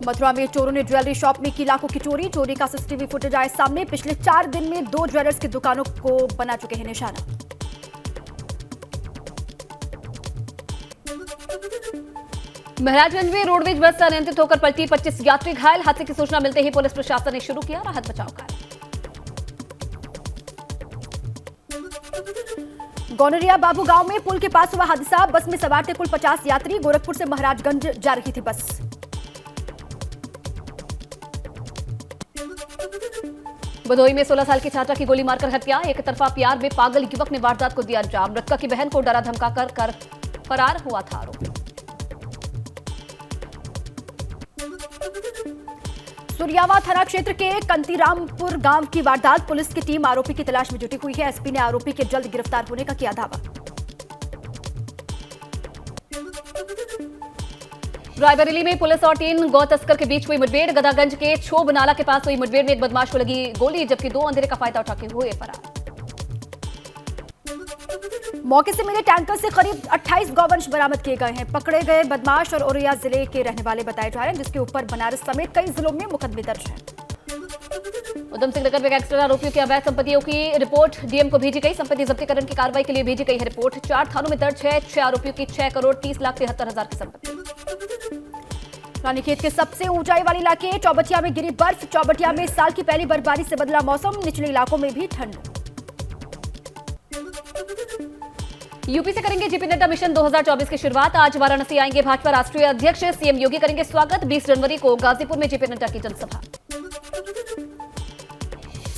मथुरा में चोरों ने ज्वेलरी शॉप में की लाखों की चोरी। चोरी का सीसीटीवी फुटेज आए सामने। पिछले 4 दिन में 2 ज्वेलर्स की दुकानों को बना चुके हैं निशाना। महाराजगंज में रोडवेज बस अनियंत्रित होकर पलटी, 25 यात्री घायल। हादसे की सूचना मिलते ही पुलिस प्रशासन ने शुरू किया राहत बचाव कार्य। गौनरिया बाबू गांव में पुल के पास हुआ हादसा। बस में सवार थे कुल 50 यात्री। गोरखपुर से महाराजगंज जा रही थी बस। भदोही में 16 साल की छात्रा की गोली मारकर हत्या। एक तरफा प्यार में पागल युवक ने वारदात को दिया अंजाम। मृतका की बहन को डरा धमकाकर कर फरार हुआ था आरोपी। सुरियावा थाना क्षेत्र के कंतीरामपुर गांव की वारदात। पुलिस की टीम आरोपी की तलाश में जुटी हुई है। एसपी ने आरोपी के जल्द गिरफ्तार होने का किया दावा। रायबरेली में पुलिस और 3 गौ तस्कर के बीच हुई मुठभेड़। गदागंज के छोब नाला के पास हुई मुठभेड़ में एक बदमाश को लगी गोली, जबकि 2 अंधेरे का फायदा उठाते हुए फरार। मौके से मिले टैंकर से करीब 28 गौवंश बरामद किए गए हैं। पकड़े गए बदमाश और औरैया जिले के रहने वाले बताए जा रहे हैं, जिसके ऊपर बनारस समेत कई जिलों में मुकदमे दर्ज हैं। उधम सिंह नगर में गैंगस्टर आरोपियों की अवैध संपत्तियों की रिपोर्ट डीएम को भेजी गई। संपत्ति जब्तीकरण की कार्रवाई के लिए भेजी गई है रिपोर्ट। 4 थानों में दर्ज है 6 आरोपियों की 6 करोड़ 30 लाख 73 हजार की संपत्ति। रानीखेत के सबसे ऊंचाई वाले इलाके चौबटिया में गिरी बर्फ। चौबटिया में साल की पहली बर्फबारी से बदला मौसम। निचले इलाकों में भी ठंड। यूपी से करेंगे जेपी नड्डा मिशन 2024 की शुरुआत। आज वाराणसी आएंगे भाजपा राष्ट्रीय अध्यक्ष। सीएम योगी करेंगे स्वागत। 20 जनवरी को गाजीपुर में जेपी नड्डा की जनसभा।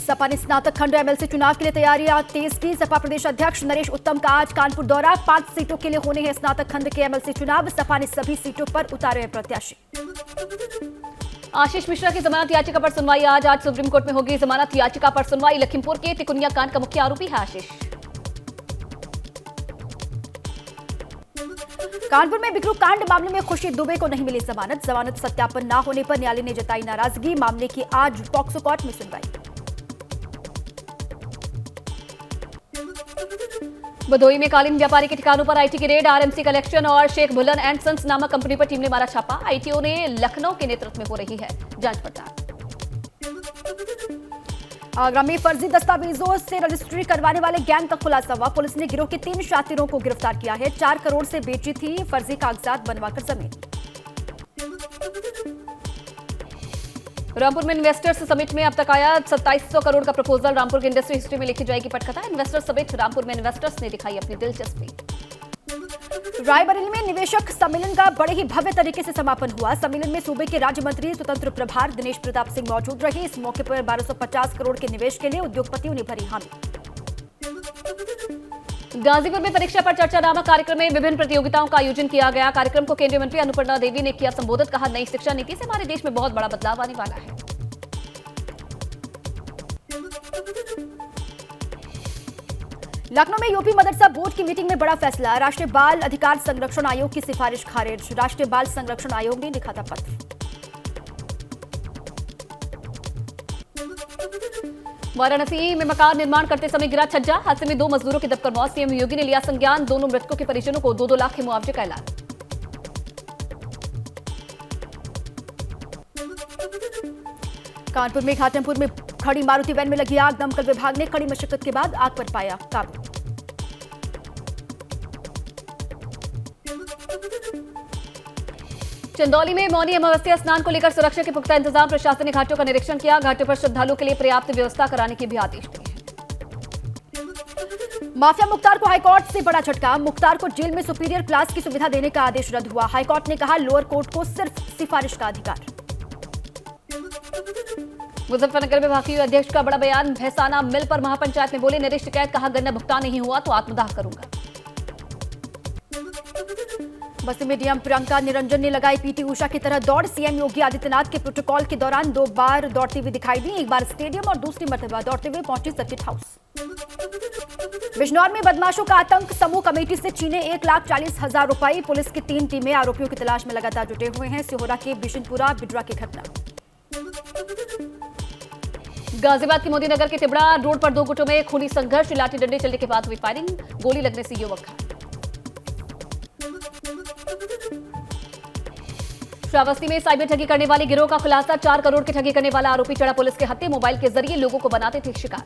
सपा ने स्नातक खंड एमएलसी चुनाव के लिए तैयारियां तेज की। सपा प्रदेश अध्यक्ष नरेश उत्तम का आज कानपुर दौरा। 5 सीटों के लिए होने हैं स्नातक खंड के एमएलसी चुनाव। सपा ने सभी सीटों पर उतारे हैं प्रत्याशी। आशीष मिश्रा की जमानत याचिका पर सुनवाई आज सुप्रीम कोर्ट में होगी जमानत याचिका पर सुनवाई। लखीमपुर के तिकुनिया कांड का मुख्य आरोपी है आशीष। कानपुर में बिकरू कांड मामले में खुशी दुबे को नहीं मिली जमानत। जमानत सत्यापन न होने पर न्यायालय ने जताई नाराजगी। मामले की आज पॉक्सो कोर्ट में सुनवाई। भदोही में कालीन व्यापारी के ठिकानों पर आईटी की रेड। आरएमसी कलेक्शन और शेख भुलन एंड सन्स नामक कंपनी पर टीम ने मारा छापा। आईटीओ ने लखनऊ के नेतृत्व में हो रही है जांच पड़ताल। आगरा में फर्जी दस्तावेजों से रजिस्ट्री करवाने वाले गैंग का खुलासा हुआ। पुलिस ने गिरोह के 3 शातिरों को गिरफ्तार किया है। 4 करोड़ से बेची थी फर्जी कागजात बनवाकर जमीन। रामपुर में इन्वेस्टर्स समिट में अब तक आया 2700 करोड़ का प्रपोजल। रामपुर की इंडस्ट्री हिस्ट्री में लिखी जाएगी पटकथा। इन्वेस्टर्स समिट रामपुर में इन्वेस्टर्स ने दिखाई अपनी दिलचस्पी। रायबरेली में निवेशक सम्मेलन का बड़े ही भव्य तरीके से समापन हुआ। सम्मेलन में सूबे के राज्य मंत्री स्वतंत्र प्रभार दिनेश प्रताप सिंह मौजूद रहे। इस मौके पर 1250 करोड़ के निवेश के लिए उद्योगपतियों ने भरी हामी। गाजीपुर में परीक्षा पर चर्चा नामक कार्यक्रम में विभिन्न प्रतियोगिताओं का आयोजन किया गया। कार्यक्रम को केंद्रीय मंत्री अन्नपूर्णा देवी ने किया संबोधित। कहा, नई शिक्षा नीति से हमारे देश में बहुत बड़ा बदलाव आने वाला है। लखनऊ में यूपी मदरसा बोर्ड की मीटिंग में बड़ा फैसला। राष्ट्रीय बाल अधिकार संरक्षण आयोग की सिफारिश खारिज। राष्ट्रीय बाल संरक्षण आयोग ने लिखा था पत्र। वाराणसी में मकान निर्माण करते समय गिरा छज्जा। हादसे में 2 मजदूरों की दबकर मौत। सीएम योगी ने लिया संज्ञान। दोनों मृतकों के परिजनों को 2-2 लाख के मुआवजे का ऐलान। कानपुर में घाटमपुर में खड़ी मारुति वैन में लगी आग। दमकल विभाग ने कड़ी मशक्कत के बाद आग पर पाया काबू। चंदौली में मौनी अमावस्या स्नान को लेकर सुरक्षा के पुख्ता इंतजाम। प्रशासन ने घाटों का निरीक्षण किया। घाटों पर श्रद्धालुओं के लिए पर्याप्त व्यवस्था कराने के भी आदेश दिए हैं। माफिया मुख्तार को हाईकोर्ट से बड़ा झटका। मुख्तार को जेल में सुपीरियर क्लास की सुविधा देने का आदेश रद्द हुआ। हाईकोर्ट ने कहा, लोअर कोर्ट को सिर्फ सिफारिश का अधिकार। मुजफ्फरनगर में भाकपा अध्यक्ष का बड़ा बयान। भैसाना मिल पर महापंचायत में बोले, नरेश शिकायत। कहा, गन्ना भुगतान नहीं हुआ तो आत्मदाह करूंगा। बस्ती में डीएम प्रियंका निरंजन ने लगाई पीटी उषा की तरह दौड़। सीएम योगी आदित्यनाथ के प्रोटोकॉल के दौरान 2 बार दौड़ती हुई दिखाई दी। एक बार स्टेडियम और दूसरी मर्तबा दौड़ते हुए पहुंची सर्किट हाउस। बिजनौर में बदमाशों का आतंक। समूह कमेटी से छीने 1,40,000 रुपए। पुलिस की 3 टीमें आरोपियों की तलाश में लगातार जुटे हुए हैं। सिहोरा के बिशनपुरा बिडरा की घटना। गाजियाबाद के मोदीनगर के तिबड़ा रोड पर 2 गुटों में खूनी संघर्ष। लाठी डंडे चलने के बाद हुई फायरिंग। गोली लगने से युवक घायल। श्रावस्ती में साइबर ठगी करने वाले गिरोह का खुलासा। 4 करोड़ की ठगी करने वाला आरोपी चढ़ा पुलिस के हत्थे। मोबाइल के जरिए लोगों को बनाते थे शिकार।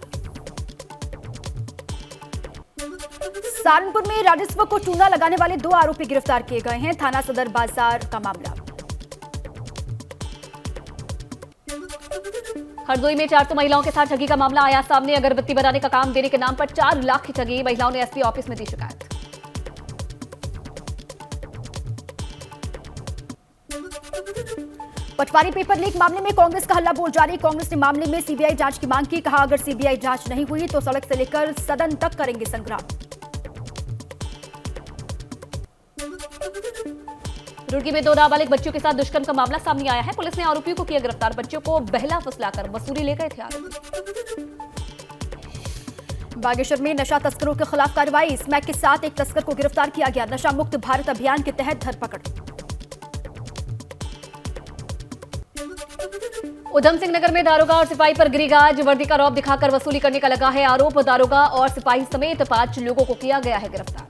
सहारनपुर में राजस्व को चूना लगाने वाले 2 आरोपी गिरफ्तार किए गए हैं। थाना सदर बाजार का मामला। हरदोई में 400 महिलाओं के साथ ठगी का मामला आया सामने। अगरबत्ती बनाने का काम देने के नाम पर 4 लाख की ठगी। महिलाओं ने एसपी ऑफिस में दी शिकायत। पटवारी पेपर लीक मामले में कांग्रेस का हल्ला बोल जारी। कांग्रेस ने मामले में सीबीआई जांच की मांग की। कहा, अगर सीबीआई जांच नहीं हुई तो सड़क से लेकर सदन तक करेंगे संग्राम। रुड़की में 2 नाबालिग बच्चियों के साथ दुष्कर्म का मामला सामने आया है। पुलिस ने आरोपियों को किया गिरफ्तार। बच्चियों को बहला फुसलाकर वसूली ले गए थे आरोपी। बागेश्वर में नशा तस्करों के खिलाफ कार्रवाई। स्मैक के साथ एक तस्कर को गिरफ्तार किया गया। नशा मुक्त भारत अभियान के तहत धरपकड़। उधम सिंह नगर में दारोगा और सिपाही पर गिरी गाज। वर्दी का रौब दिखाकर वसूली करने का लगा है आरोप। दारोगा और सिपाही समेत 5 लोगों को किया गया है गिरफ्तार।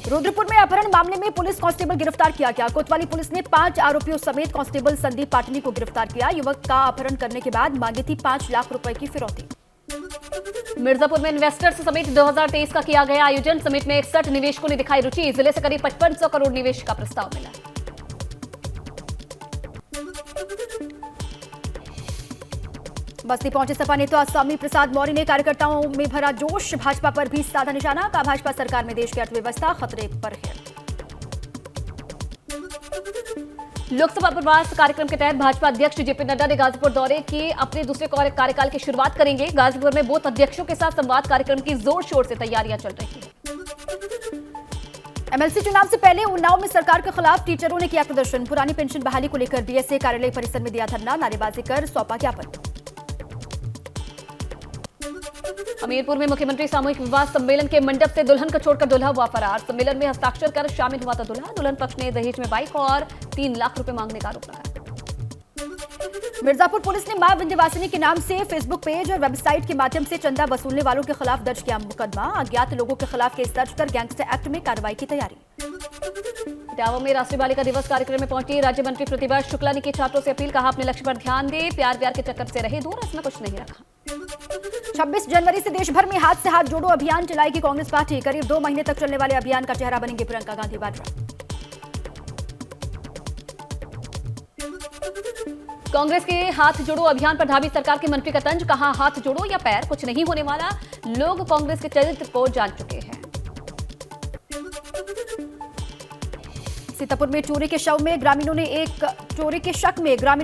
रुद्रपुर में अपहरण मामले में पुलिस कांस्टेबल गिरफ्तार किया गया। कोतवाली पुलिस ने 5 आरोपियों समेत कांस्टेबल संदीप पाटनी को गिरफ्तार किया। युवक का अपहरण करने के बाद मांगी थी 5 लाख रुपए की फिरौती। मिर्जापुर में इन्वेस्टर्स समेत 2023 का किया गया आयोजन। समिट में 61 निवेशकों ने दिखाई रुचि। जिले से करीब 5500 करोड़ निवेश का प्रस्ताव मिला। बस्ती पहुंचे सपा नेता स्वामी प्रसाद मौर्य ने कार्यकर्ताओं में भरा जोश। भाजपा पर भी साधा निशाना। कहा, भाजपा सरकार में देश की अर्थव्यवस्था खतरे पर है। लोकसभा प्रवास कार्यक्रम के तहत भाजपा अध्यक्ष जेपी नड्डा ने गाजीपुर दौरे की। अपने दूसरे कार्यकाल की शुरुआत करेंगे। गाजीपुर में बूथ अध्यक्षों के साथ संवाद कार्यक्रम की जोर शोर से तैयारियां चल रही हैं। एमएलसी चुनाव से पहले उन्नाव में सरकार के खिलाफ टीचरों ने किया प्रदर्शन। पुरानी पेंशन बहाली को लेकर बीएसए कार्यालय परिसर में दिया धरना। नारेबाजी कर सौंपा ज्ञापन। हमीरपुर में मुख्यमंत्री सामूहिक विवाह सम्मेलन के मंडप से दुल्हन को छोड़कर दूल्हा हुआ फरार। सम्मेलन में हस्ताक्षर कर शामिल हुआ था दूल्हा। दुल्हन पक्ष ने दहेज में बाइक और 3 लाख रुपए मांगने का आरोप लगाया। मिर्जापुर पुलिस ने मां विंध्यवासिनी के नाम से फेसबुक पेज और वेबसाइट के माध्यम से चंदा वसूलने वालों के खिलाफ दर्ज किया मुकदमा। अज्ञात लोगों के खिलाफ केस दर्ज कर गैंगस्टर एक्ट में कार्रवाई की तैयारी। इटावा में राष्ट्रीय बालिका दिवस कार्यक्रम में पहुंची राज्य मंत्री प्रतिभा शुक्ला ने की छात्रों से अपील। कहा, अपने लक्ष्य पर ध्यान दे। प्यार के चक्कर से रहे दूर। इसमें कुछ नहीं रखा। 26 जनवरी से देश भर में हाथ से हाथ जोड़ो अभियान चलाएगी कांग्रेस पार्टी। करीब 2 महीने तक चलने वाले अभियान का चेहरा बनेंगे प्रियंका गांधी वाड्रा। कांग्रेस के हाथ जोड़ो अभियान पर धामी सरकार के मंत्री का तंज। कहा, हाथ जोड़ो या पैर, कुछ नहीं होने वाला। लोग कांग्रेस के चरित्र को जान चुके हैं। सीतापुर में चोरी के शक में ग्रामीणों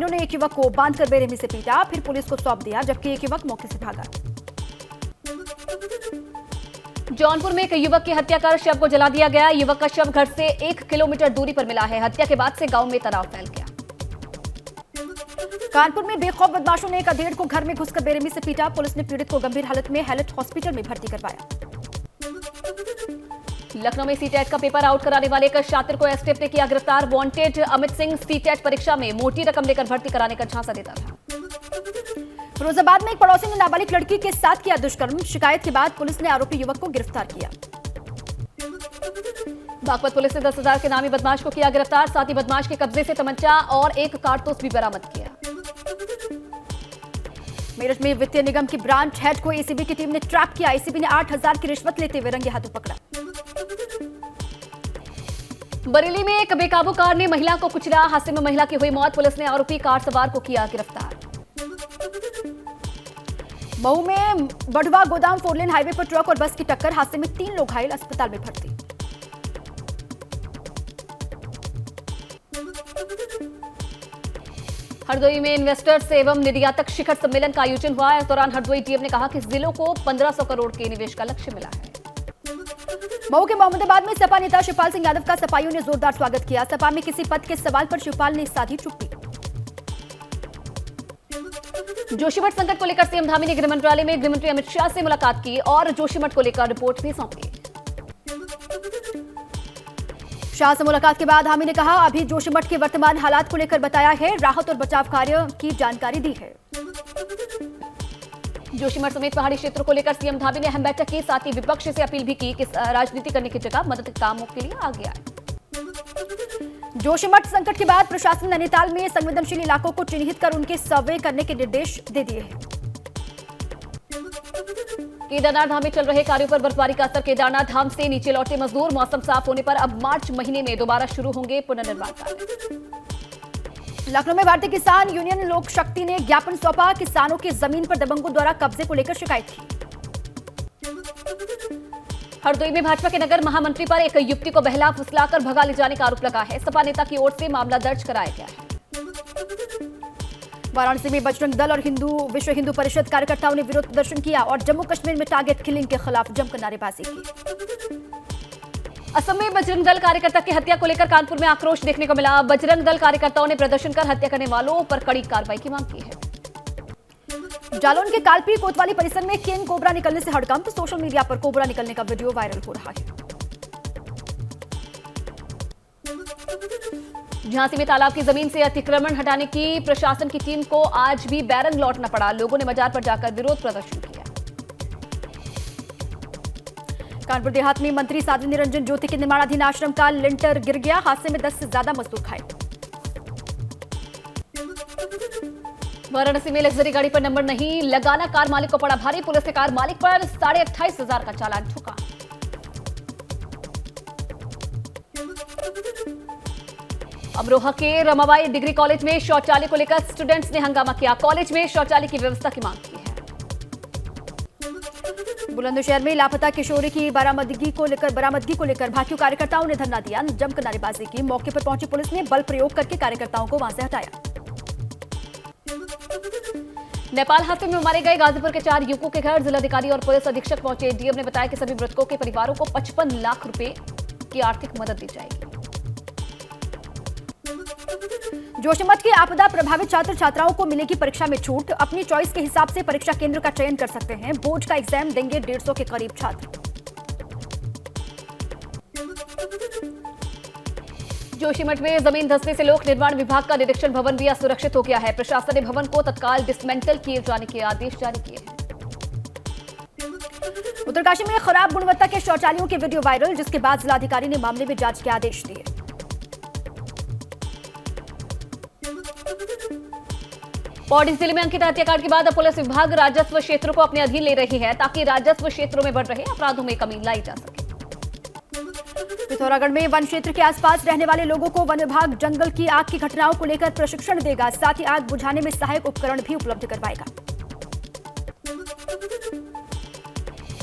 ने एक युवक को बांधकर बेरहमी से पीटा। फिर पुलिस को सौंप दिया, जबकि एक युवक मौके से भागा। जौनपुर में एक युवक की हत्या कर शव को जला दिया गया। युवक का शव घर से 1 किलोमीटर दूरी पर मिला है। हत्या के बाद से गांव में तनाव फैल गया। कानपुर में बेखौफ बदमाशों ने एक अधेड़ को घर में घुसकर बेरहमी से पीटा। पुलिस ने पीड़ित को गंभीर हालत में हैलट हॉस्पिटल में भर्ती करवाया। लखनऊ में सीटेट का पेपर आउट कराने वाले एक छात्र को एसटीएफ ने किया गिरफ्तार। वांटेड अमित सिंह सीटेट परीक्षा में मोटी रकम लेकर भर्ती कराने का झांसा देता था। फिरोजाबाद में एक पड़ोसी ने नाबालिग लड़की के साथ किया दुष्कर्म। शिकायत के बाद पुलिस ने आरोपी युवक को गिरफ्तार किया। बागपत पुलिस ने 10,000 के नामी बदमाश को किया गिरफ्तार। साथ ही बदमाश के कब्जे से तमंचा और एक कारतूस भी बरामद किया। मेरठ में वित्तीय निगम की ब्रांच हेड को एसीबी की टीम ने ट्रैप किया। एसीबी ने 8,000 की रिश्वत लेते हुए रंगे हाथों पकड़ा। बरेली में एक बेकाबू कार ने महिला को कुचला। हादसे में महिला की हुई मौत। पुलिस ने आरोपी कार सवार को किया गिरफ्तार। मऊ में बढ़वा गोदाम 4 लेन हाईवे पर ट्रक और बस की टक्कर। हादसे में 3 लोग घायल, अस्पताल में भर्ती। हरदोई में इन्वेस्टर्स एवं निर्यातक शिखर सम्मेलन का आयोजन हुआ। इस दौरान हरदोई डीएम ने कहा कि जिलों को 1500 करोड़ के निवेश का लक्ष्य मिला है। मऊ के मोहम्मदाबाद में सपा नेता शिवपाल सिंह यादव का सपाइयों ने जोरदार स्वागत किया। सपा में किसी पद के सवाल पर शिवपाल ने साधी चुप्पी। जोशीमठ संकट को लेकर सीएम धामी ने गृह मंत्रालय में गृहमंत्री अमित शाह से मुलाकात की और जोशीमठ को लेकर रिपोर्ट भी सौंपी। शाह से मुलाकात के बाद धामी ने कहा, अभी जोशीमठ के वर्तमान हालात को लेकर बताया है। राहत और बचाव कार्य की जानकारी दी है। जोशीमठ समेत पहाड़ी क्षेत्रों को लेकर सीएम धामी ने अहम बैठक की। साथ ही विपक्ष से अपील भी की कि राजनीति करने की जगह मदद के कामों के लिए आगे आए। जोशीमठ संकट के बाद प्रशासन नैनीताल में संवेदनशील इलाकों को चिन्हित कर उनके सर्वे करने के निर्देश दे दिए हैं। केदारनाथ धाम में चल रहे कार्यों पर बर्फबारी का असर। केदारनाथ धाम से नीचे लौटे मजदूर। मौसम साफ होने पर अब मार्च महीने में दोबारा शुरू होंगे पुनर्निर्माण कार्य। लखनऊ में भारतीय किसान यूनियन लोक शक्ति ने ज्ञापन सौंपा। किसानों की जमीन पर दबंगों द्वारा कब्जे को लेकर शिकायत की। हरदोई में भाजपा के नगर महामंत्री पर एक युवती को बहला फुसलाकर भगा ले जाने का आरोप लगा है। सपा नेता की ओर से मामला दर्ज कराया गया है। वाराणसी में बजरंग दल और विश्व हिंदू परिषद कार्यकर्ताओं ने विरोध प्रदर्शन किया और जम्मू कश्मीर में टारगेट किलिंग के खिलाफ जमकर नारेबाजी की। असम में बजरंग दल कार्यकर्ता की हत्या को लेकर कानपुर में आक्रोश देखने को मिला। बजरंग दल कार्यकर्ताओं ने प्रदर्शन कर हत्या करने वालों पर कड़ी कार्रवाई की मांग की है। जालौन के कालपी कोतवाली परिसर में किंग कोबरा निकलने से हड़कंप। सोशल मीडिया पर कोबरा निकलने का वीडियो वायरल हो रहा है। झांसी में तालाब की जमीन से अतिक्रमण हटाने की प्रशासन की टीम को आज भी बैरंग लौटना पड़ा। लोगों ने बाजार पर जाकर विरोध प्रदर्शन किया। कानपुर देहात में मंत्री साध्वी निरंजन ज्योति के निर्माणाधीन आश्रम का लिंटर गिर गया। हादसे में 10 से ज्यादा मजदूर घायल। वाराणसी में लग्जरी गाड़ी पर नंबर नहीं लगाना कार मालिक को पड़ा भारी। पुलिस ने कार मालिक पर 28,500 का चालान ठोका। अमरोहा के रमाबाई डिग्री कॉलेज में शौचालय को लेकर स्टूडेंट्स ने हंगामा किया। कॉलेज में शौचालय की व्यवस्था की मांग की है। बुलंदशहर में लापता किशोरी की बरामदगी को लेकर भाकियों कार्यकर्ताओं ने धरना दिया। जमकर नारेबाजी की। मौके पर पहुंची पुलिस ने बल प्रयोग करके कार्यकर्ताओं को वहां से हटाया। नेपाल हादसे में मारे गए गाजीपुर के 4 युवकों के घर जिलाधिकारी और पुलिस अधीक्षक पहुंचे। डीएम ने बताया कि सभी मृतकों के परिवारों को 55 लाख रुपए की आर्थिक मदद दी जाएगी। जोशीमठ के आपदा प्रभावित छात्र छात्राओं को मिलेगी परीक्षा में छूट। अपनी चॉइस के हिसाब से परीक्षा केंद्र का चयन कर सकते हैं। बोर्ड का एग्जाम देंगे 150 के करीब छात्र। जोशीमठ में जमीन धंसने से लोक निर्माण विभाग का निरीक्षण भवन भी असुरक्षित हो गया है। प्रशासन ने भवन को तत्काल डिसमेंटल किए जाने के आदेश जारी किए हैं। उत्तरकाशी में खराब गुणवत्ता के शौचालयों के वीडियो वायरल, जिसके बाद जिलाधिकारी ने मामले में जांच के आदेश दिए। पौड़ी जिले में अंकित हत्याकांड के बाद अब पुलिस विभाग राजस्व क्षेत्रों को अपने अधीन ले रही है ताकि राजस्व क्षेत्रों में बढ़ रहे अपराधों में कमी लाई जा सके। पिथौरागढ़ में वन क्षेत्र के आसपास रहने वाले लोगों को वन विभाग जंगल की आग की घटनाओं को लेकर प्रशिक्षण देगा। साथ ही आग बुझाने में सहायक उपकरण भी उपलब्ध करवाएगा।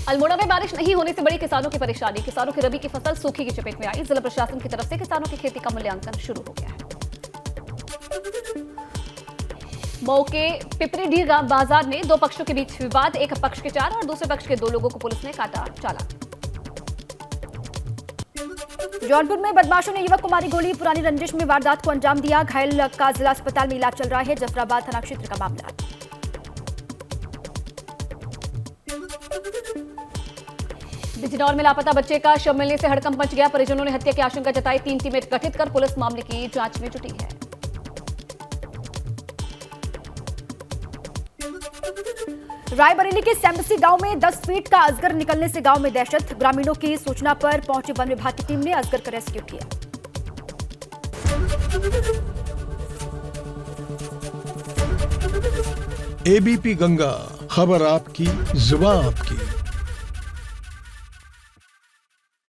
अल्मोड़ा में बारिश नहीं होने से बड़ी किसानों की परेशानी। किसानों की रबी की फसल सूखे की चपेट में आई। जिला प्रशासन की तरफ से किसानों की खेती का मूल्यांकन शुरू हो गया है। मऊ के पिपरीडीह बाजार में 2 पक्षों के बीच विवाद। एक पक्ष के 4 और दूसरे पक्ष के 2 लोगों को पुलिस ने काटा चालान। जौनपुर में बदमाशों ने युवक को मारी गोली। पुरानी रंजिश में वारदात को अंजाम दिया। घायल का जिला अस्पताल में इलाज चल रहा है। जफराबाद थाना क्षेत्र का मामला। बिजनौर में लापता बच्चे का शव मिलने से हड़कंप मच गया। परिजनों ने हत्या की आशंका जताई। 3 टीमें गठित कर पुलिस मामले की जांच में जुटी है। रायबरेली के सैम्बसी गांव में 10 फीट का अजगर निकलने से गांव में दहशत। ग्रामीणों की सूचना पर पहुंची वन विभाग की टीम ने अजगर का रेस्क्यू किया। एबीपी गंगा, खबर आपकी, जुबान आपकी।